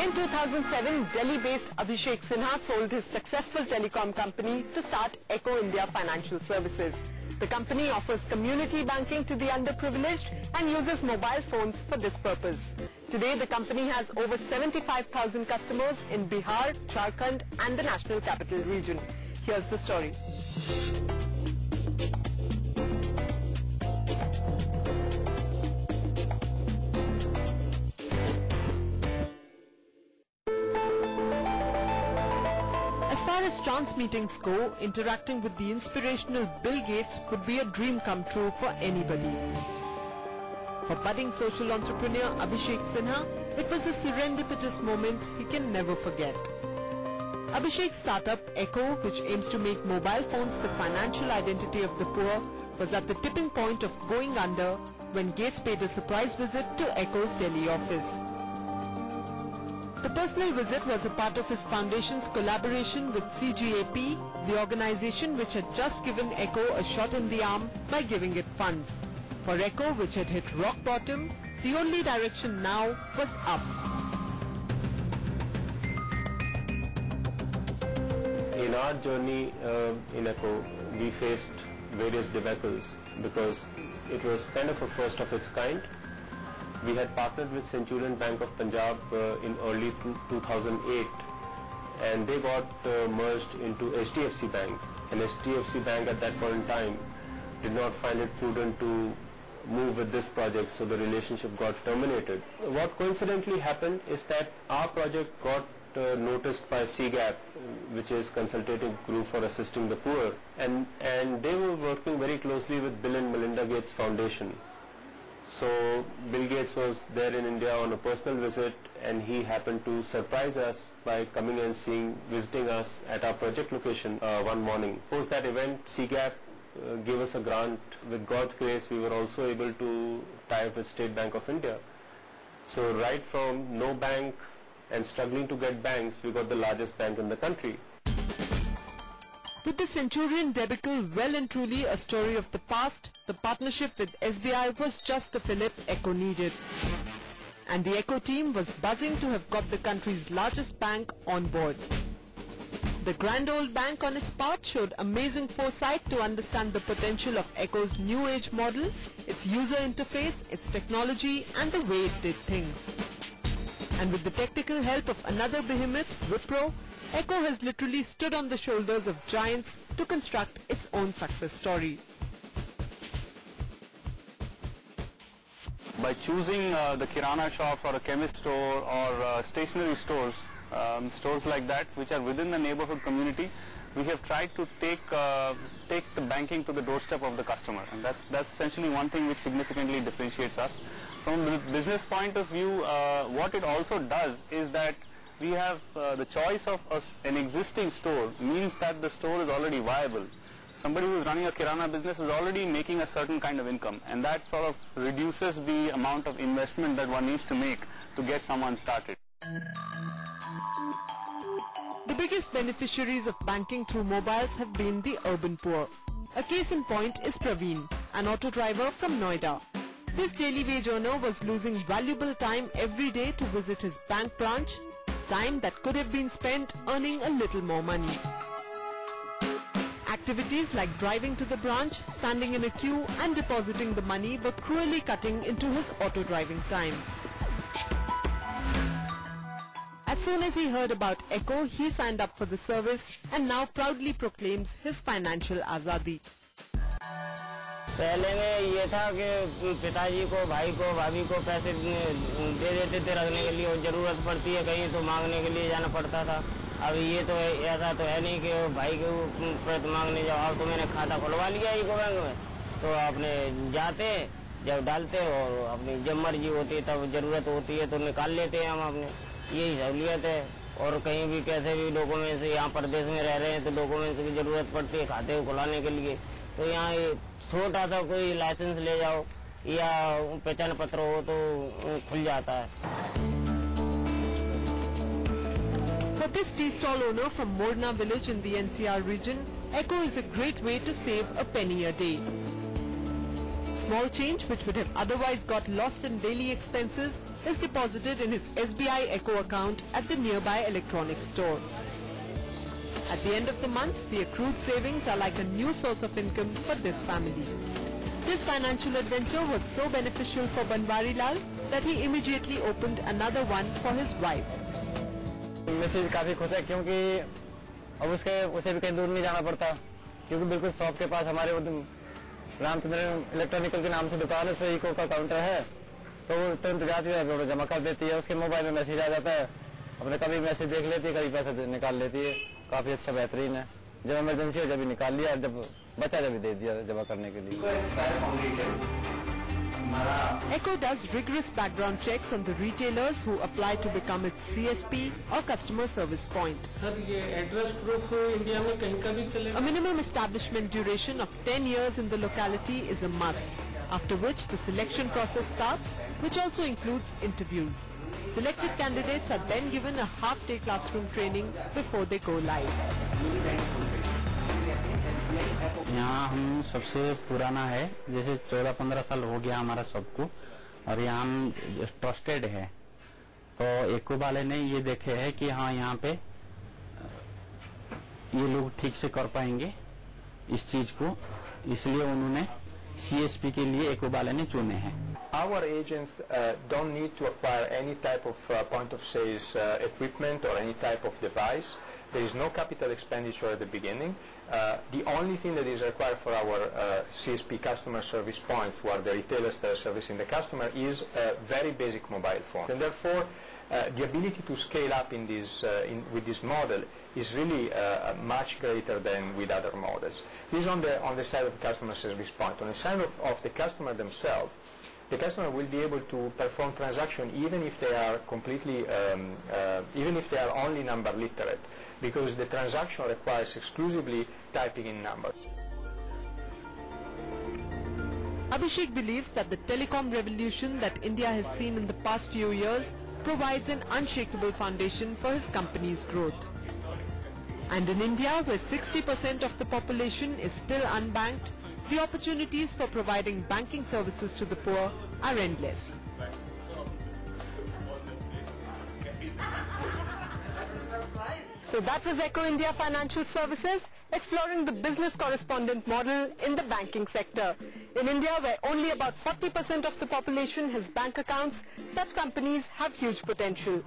in 2007, Delhi-based Abhishek Sinha sold his successful telecom company to start Eko India Financial Services. The company offers community banking to the underprivileged and uses mobile phones for this purpose. Today, the company has over 75,000 customers in Bihar, Jharkhand and the National Capital Region. Here's the story. As far as chance meetings go, interacting with the inspirational Bill Gates would be a dream come true for anybody. For budding social entrepreneur Abhishek Sinha, it was a serendipitous moment he can never forget. Abhishek's startup Eko, which aims to make mobile phones the financial identity of the poor, was at the tipping point of going under when Gates paid a surprise visit to Eko's Delhi office. The personal visit was a part of his foundation's collaboration with CGAP, the organization which had just given Eko a shot in the arm by giving it funds. For Eko, which had hit rock bottom, the only direction now was up. In our journey in Eko, we faced various debacles because it was kind of a first of its kind. We had partnered with Centurion Bank of Punjab in early 2008 and they got merged into HDFC Bank, and HDFC Bank at that point in time did not find it prudent to move with this project, so the relationship got terminated. What coincidentally happened is that our project got noticed by CGAP, which is Consultative Group for Assisting the Poor, and they were working very closely with Bill and Melinda Gates Foundation. So Bill Gates was there in India on a personal visit and he happened to surprise us by coming and visiting us at our project location one morning. Post that event, CGAP gave us a grant. With God's grace, we were also able to tie up with State Bank of India. So right from no bank and struggling to get banks, we got the largest bank in the country. With the Centurion debacle well and truly a story of the past, the partnership with SBI was just the fillip Eko needed. And the Eko team was buzzing to have got the country's largest bank on board. The grand old bank on its part showed amazing foresight to understand the potential of Eko's new age model, its user interface, its technology and the way it did things. And with the technical help of another behemoth, Wipro, Eko has literally stood on the shoulders of giants to construct its own success story. By choosing the Kirana shop or a chemist store or stationery stores, stores like that which are within the neighborhood community, we have tried to take the banking to the doorstep of the customer, and that's essentially one thing which significantly differentiates us. From the business point of view, what it also does is that we have the choice of an existing store means that the store is already viable. Somebody who is running a Kirana business is already making a certain kind of income, and that sort of reduces the amount of investment that one needs to make to get someone started. The biggest beneficiaries of banking through mobiles have been the urban poor. A case in point is Praveen, an auto driver from Noida. His daily wage earner was losing valuable time every day to visit his bank branch, time that could have been spent earning a little more money. Activities like driving to the branch, standing in a queue and depositing the money were cruelly cutting into his auto driving time. As soon as he heard about Eko, he signed up for the service and now proudly proclaims his financial azadi. पहले में ये था कि पिताजी को, भाई को, भाभी को पैसे दे देते थे रखने के लिए, और ज़रूरत पड़ती है कहीं तो मांगने के लिए जाना पड़ता था। अब ये तो ऐसा तो है नहीं कि भाई के ऊपर मांगने जाओ। अब तो मैंने खाता खुलवा लिया ईको बैंक में, तो आपने जाते जब डालते और अपनी जब मर्जी होती है तब ज़रूरत होती है तो निकाल लेते हैं हम अपने, यही सहूलियत है। और कहीं भी कैसे भी डॉक्यूमेंट्स, यहाँ प्रदेश में रह रहे हैं तो डॉक्यूमेंट्स की ज़रूरत पड़ती है खाते को खुलाने के लिए, तो यहाँ छोटा सा कोई लाइसेंस ले जाओ या पहचान पत्र हो तो खुल जाता है। For this tea stall owner from Morna village in the NCR region, Eko is a great way to save a penny a day. Small change which would have otherwise got lost in daily expenses is deposited in his SBI Eko account at the nearby electronics store. At the end of the month, the accrued savings are like a new source of income for this family. This financial adventure was so beneficial for Banwari Lal that he immediately opened another one for his wife. Message काफ़ी खुश है क्योंकि अब उसे भी कहीं दूर नहीं जाना पड़ता क्योंकि बिल्कुल शॉप के पास हमारे रामचंद्र इलेक्ट्रॉनिकल के नाम से दुकान है, उसमें इको का काउंटर है, तो वो तुरंत जाती है जमा कर देती है, उसके मोबाइल में मैसेज आ जाता है, अपने कभी मैसेज देख लेती है, कभी पैसा निकाल लेती है, काफ़ी अच्छा बेहतरीन है। जब इमरजेंसी हो जब निकाल लिया, जब बचा जब दे दिया जमा करने के लिए। Eko does rigorous background checks on the retailers who apply to become its CSP or customer service point. Sir ये एड्रेस प्रूफ इंडिया में कहीं का भी चलेगा? A minimum establishment duration of 10 years in the locality is a must, after which the selection process starts, which also includes interviews. Selected candidates are then given a half-day classroom training before they go live. यहाँ हम सबसे पुराना है, जैसे 14-15 साल हो गया हमारा सबको, और यहाँ हम ट्रस्टेड है, तो एको वाले ने ये देखे है कि हाँ यहाँ पे ये लोग ठीक से कर पाएंगे इस चीज को, इसलिए उन्होंने CSP के लिए एको वाले ने चुने हैं। Our agents don't need to acquire any type of point of sales equipment or any type of device. There is no capital expenditure at the beginning. The only thing that is required for our CSP customer service point, who are the retailers that are servicing the customer, is a very basic mobile phone. And therefore, the ability to scale up in this, with this model is really much greater than with other models. This is on the side of the customer service point. On the side of the customer themselves, the customer will be able to perform transaction even if they are completely, even if they are only number literate, because the transaction requires exclusively typing in numbers. Abhishek believes that the telecom revolution that India has seen in the past few years provides an unshakable foundation for his company's growth. And in India, where 60% of the population is still unbanked, the opportunities for providing banking services to the poor are endless. So that was Eko India Financial Services exploring the business correspondent model in the banking sector. In India, where only about 40% of the population has bank accounts, such companies have huge potential.